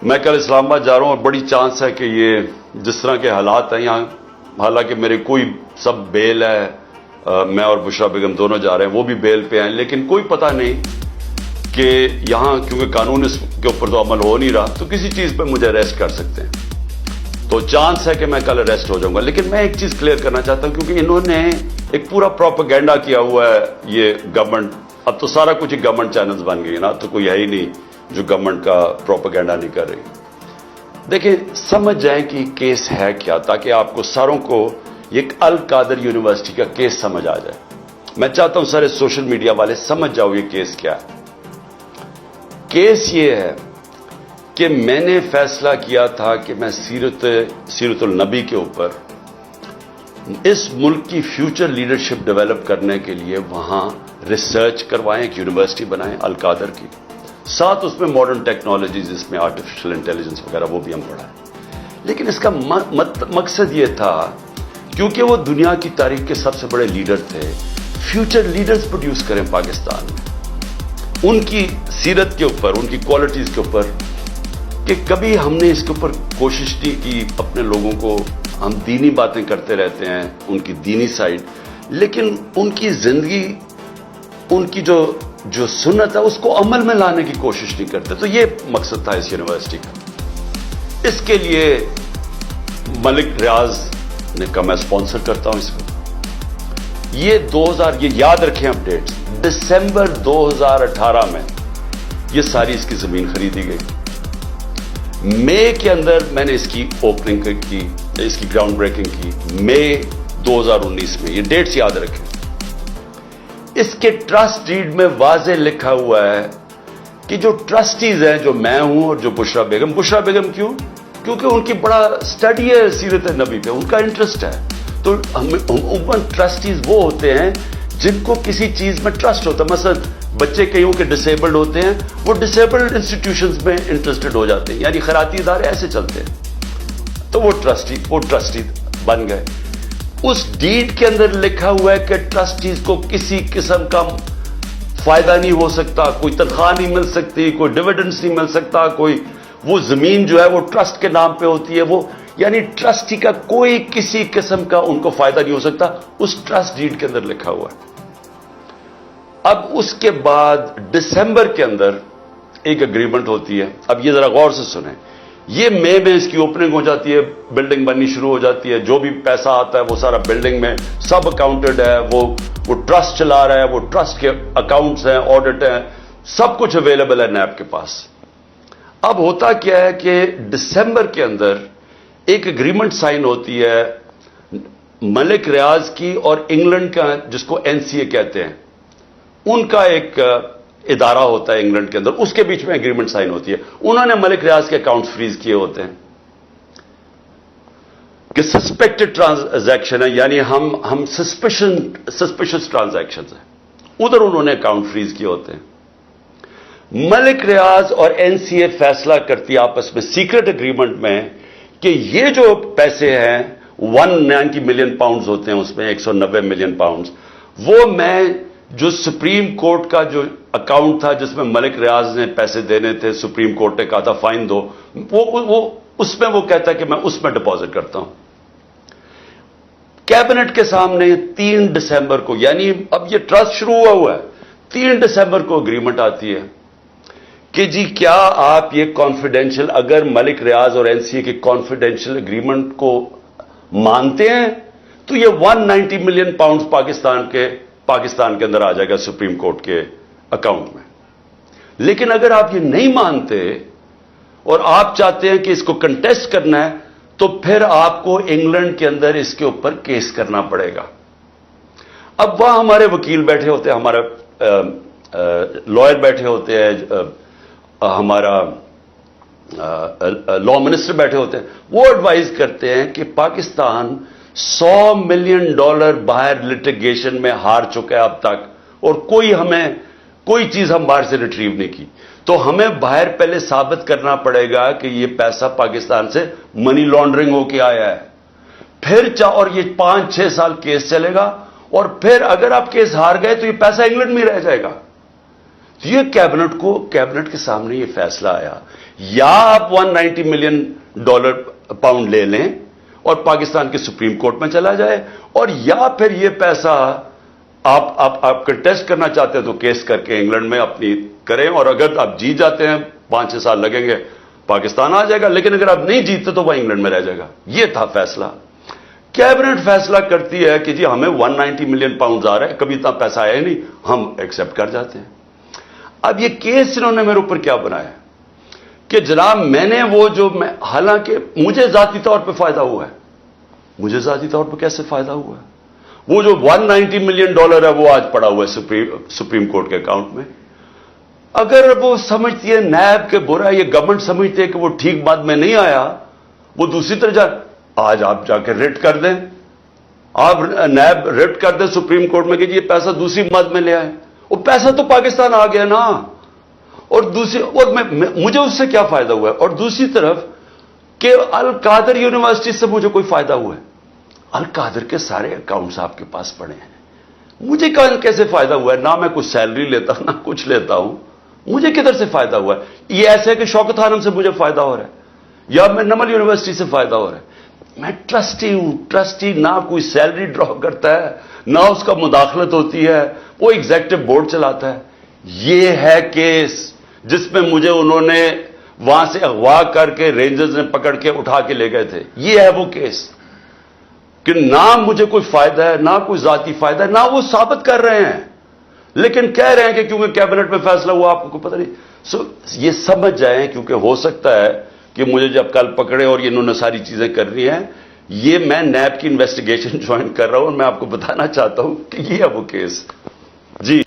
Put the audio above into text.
میں کل اسلام آباد جا رہا ہوں اور بڑی چانس ہے کہ یہ جس طرح کے حالات ہیں یہاں، حالانکہ میرے کوئی سب بیل ہے، میں اور بشرا بیگم دونوں جا رہے ہیں، وہ بھی بیل پہ ہیں، لیکن کوئی پتہ نہیں کہ یہاں کیونکہ قانون اس کے اوپر تو عمل ہو نہیں رہا تو کسی چیز پہ مجھے اریسٹ کر سکتے ہیں، تو چانس ہے کہ میں کل اریسٹ ہو جاؤں گا۔ لیکن میں ایک چیز کلیئر کرنا چاہتا ہوں، کیونکہ انہوں نے ایک پورا پروپیگنڈا کیا ہوا ہے یہ گورنمنٹ، اب تو سارا کچھ گورنمنٹ چینلز بن گئی نا، تو کوئی ہے ہی نہیں جو گورنمنٹ کا پروپیگنڈا نہیں کر رہی۔ دیکھیں، سمجھ جائیں کہ کیس ہے کیا، تاکہ آپ کو ساروں کو ایک القادر یونیورسٹی کا کیس سمجھ آ جائے۔ میں چاہتا ہوں سارے سوشل میڈیا والے سمجھ جاؤ یہ کیس کیا ہے۔ کیس یہ ہے کہ میں نے فیصلہ کیا تھا کہ میں سیرت النبی کے اوپر اس ملک کی فیوچر لیڈرشپ ڈیولپ کرنے کے لیے وہاں ریسرچ کروائیں، ایک یونیورسٹی بنائیں القادر کی، ساتھ اس میں ماڈرن ٹیکنالوجیز، اس میں آرٹیفیشل انٹیلیجنس وغیرہ وہ بھی ہم پڑھائیں۔ لیکن اس کا مقصد یہ تھا، کیونکہ وہ دنیا کی تاریخ کے سب سے بڑے لیڈر تھے، فیوچر لیڈرز پروڈیوس کریں پاکستان میں، ان کی سیرت کے اوپر، ان کی کوالٹیز کے اوپر، کہ کبھی ہم نے اس کے اوپر کوشش نہیں کی اپنے لوگوں کو، ہم دینی باتیں کرتے رہتے ہیں، ان کی دینی سائڈ، لیکن ان کی زندگی، ان کی جو سنت ہے اس کو عمل میں لانے کی کوشش نہیں کرتے۔ تو یہ مقصد تھا اس یونیورسٹی کا۔ اس کے لیے ملک ریاض نے کہا میں سپانسر کرتا ہوں اس کو۔ یہ یاد رکھیں اپڈیٹس، دسمبر 2018 میں یہ ساری اس کی زمین خریدی گئی۔ مئی کے اندر میں نے اس کی اوپننگ کی، اس کی گراؤنڈ بریکنگ کی، مئی 2019 میں۔ یہ ڈیٹس یاد رکھیں۔ اس کے ٹرسٹ ڈیڈ میں واضح لکھا ہوا ہے کہ جو ٹرسٹیز ہیں، جو میں ہوں اور جو بشرا بیگم کیوں؟ کیونکہ ان کی بڑا اسٹڈی ہے سیرت نبی پہ، ان کا انٹرسٹ ہے۔ تو عموماً ٹرسٹیز وہ ہوتے ہیں جن کو کسی چیز میں ٹرسٹ ہوتا ہے۔ مثلا بچے کئیوں کے ڈسیبلڈ ہوتے ہیں، وہ ڈسیبلڈ انسٹیٹیوشنز میں انٹرسٹڈ ہو جاتے ہیں، یعنی خیراتی ادارے ایسے چلتے ہیں، تو وہ ٹرسٹی بن گئے۔ اس ڈیڈ کے اندر لکھا ہوا ہے کہ ٹرسٹیز کو کسی قسم کا فائدہ نہیں ہو سکتا، کوئی تنخواہ نہیں مل سکتی، کوئی ڈیویڈنڈز نہیں مل سکتا، کوئی وہ زمین جو ہے وہ ٹرسٹ کے نام پہ ہوتی ہے، وہ یعنی ٹرسٹی کا کوئی کسی قسم کا ان کو فائدہ نہیں ہو سکتا، اس ٹرسٹ ڈیڈ کے اندر لکھا ہوا ہے۔ اب اس کے بعد دسمبر کے اندر ایک اگریمنٹ ہوتی ہے۔ اب یہ ذرا غور سے سنیں، یہ مئی میں اس کی اوپننگ ہو جاتی ہے، بلڈنگ بننی شروع ہو جاتی ہے، جو بھی پیسہ آتا ہے وہ سارا بلڈنگ میں سب اکاؤنٹڈ ہے، وہ ٹرسٹ چلا رہا ہے، وہ ٹرسٹ کے اکاؤنٹس ہیں، آڈٹ ہیں، سب کچھ اویلیبل ہے نیب کے پاس۔ اب ہوتا کیا ہے کہ دسمبر کے اندر ایک اگریمنٹ سائن ہوتی ہے ملک ریاض کی اور انگلینڈ کا، جس کو NCA کہتے ہیں، ان کا ایک ادارہ ہوتا ہے انگلینڈ کے اندر، اس کے بیچ میں اگریمنٹ سائن ہوتی ہے۔ انہوں نے ملک ریاض کے اکاؤنٹ فریز کیے ہوتے ہیں کہ سسپیکٹڈ ٹرانزیکشن ہے، یعنی ہم سسپیشس ٹرانزیکشنز ہیں، ادھر انہوں نے اکاؤنٹ فریز کیے ہوتے ہیں۔ ملک ریاض اور NCA فیصلہ کرتی آپس میں سیکرٹ اگریمنٹ میں کہ یہ جو پیسے ہیں 190 ملین پاؤنڈز ہوتے ہیں، اس میں 190 ملین پاؤنڈز، وہ میں جو سپریم کورٹ کا جو اکاؤنٹ تھا جس میں ملک ریاض نے پیسے دینے تھے، سپریم کورٹ نے کہا تھا فائن دو، وہ اس میں وہ کہتا ہے کہ میں اس میں ڈپازٹ کرتا ہوں۔ کیبنٹ کے سامنے 3 دسمبر کو، یعنی اب یہ ٹرسٹ شروع ہوا ہے، 3 دسمبر کو اگریمنٹ آتی ہے کہ جی کیا آپ یہ کانفیڈینشیل، اگر ملک ریاض اور NCA کے کانفیڈینشیل اگریمنٹ کو مانتے ہیں تو یہ 190 ملین پاؤنڈز پاکستان کے اندر آ جائے گا سپریم کورٹ کے اکاؤنٹ میں۔ لیکن اگر آپ یہ نہیں مانتے اور آپ چاہتے ہیں کہ اس کو کنٹیسٹ کرنا ہے، تو پھر آپ کو انگلینڈ کے اندر اس کے اوپر کیس کرنا پڑے گا۔ اب وہاں ہمارے وکیل بیٹھے ہوتے ہیں، ہمارا لائر بیٹھے ہوتے ہیں، ہمارا لا منسٹر بیٹھے ہوتے ہیں، وہ ایڈوائز کرتے ہیں کہ پاکستان $100 ملین باہر لٹیگیشن میں ہار چکا ہے اب تک، اور کوئی چیز ہم باہر سے ریٹریو نہیں کی، تو ہمیں باہر پہلے ثابت کرنا پڑے گا کہ یہ پیسہ پاکستان سے منی لانڈرنگ ہو کے آیا ہے، پھر اور یہ 5-6 سال کیس چلے گا، اور پھر اگر آپ کیس ہار گئے تو یہ پیسہ انگلینڈ میں رہ جائے گا۔ یہ کیبنٹ کے سامنے یہ فیصلہ آیا یا آپ $190 ملین پاؤنڈ لے لیں اور پاکستان کے سپریم کورٹ میں چلا جائے, اور یا پھر یہ پیسہ آپ کنٹیسٹ کرنا چاہتے ہیں تو کیس کر کے انگلینڈ میں اپنی کریں, اور اگر آپ جیت جاتے ہیں 5-6 سال لگیں گے پاکستان آ جائے گا, لیکن اگر آپ نہیں جیتتے تو وہ انگلینڈ میں رہ جائے گا. یہ تھا فیصلہ. کیبنٹ فیصلہ کرتی ہے کہ جی ہمیں $190 ملین آ رہا ہے, کبھی اتنا پیسہ آیا نہیں, ہم ایکسپٹ کر جاتے ہیں. اب یہ کیس انہوں نے میرے اوپر کیا بنایا کہ جناب میں نے وہ جو حالانکہ مجھے ذاتی طور پہ فائدہ ہوا ہے. مجھے ذاتی طور پہ کیسے فائدہ ہوا ہے؟ وہ جو $190 ملین ہے وہ آج پڑا ہوا ہے سپریم کورٹ کے اکاؤنٹ میں. اگر وہ سمجھتی ہے نیب کے برا, یہ گورنمنٹ سمجھتی ہے کہ وہ ٹھیک بات میں نہیں آیا, وہ دوسری طرح آج آپ جا کے ریٹ کر دیں, آپ نیب ریٹ کر دیں سپریم کورٹ میں کہ یہ پیسہ دوسری مد میں لے آئے. وہ پیسہ تو پاکستان آ گیا نا, اور مجھے اس سے کیا فائدہ ہوا ہے؟ اور دوسری طرف کہ القادر یونیورسٹی سے مجھے کوئی فائدہ ہوا ہے؟ القادر کے سارے اکاؤنٹس آپ کے پاس پڑے ہیں, مجھے کیسے فائدہ ہوا ہے؟ نہ میں کچھ سیلری لیتا ہوں نہ کچھ لیتا ہوں, مجھے کدھر سے فائدہ ہوا ہے؟ یہ ایسے ہے کہ شوکت خانم سے مجھے فائدہ ہو رہا ہے یا میں نمل یونیورسٹی سے فائدہ ہو رہا ہے. میں ٹرسٹی ہوں. ٹرسٹی نہ کوئی سیلری ڈرا کرتا ہے نہ اس کا مداخلت ہوتی ہے, وہ ایگزیکٹو بورڈ چلاتا ہے. یہ ہے کیس جس میں مجھے انہوں نے وہاں سے اغوا کر کے رینجرز نے پکڑ کے اٹھا کے لے گئے تھے. یہ ہے وہ کیس کہ نہ مجھے کوئی فائدہ ہے نہ کوئی ذاتی فائدہ ہے, نہ وہ ثابت کر رہے ہیں, لیکن کہہ رہے ہیں کہ کیونکہ کیبنٹ میں فیصلہ ہوا آپ کو پتہ نہیں. یہ سمجھ جائیں, کیونکہ ہو سکتا ہے کہ مجھے جب کل پکڑے اور انہوں نے ساری چیزیں کر رہی ہیں, یہ میں نیب کی انویسٹیگیشن جوائن کر رہا ہوں اور میں آپ کو بتانا چاہتا ہوں کہ یہ ہے وہ کیس. جی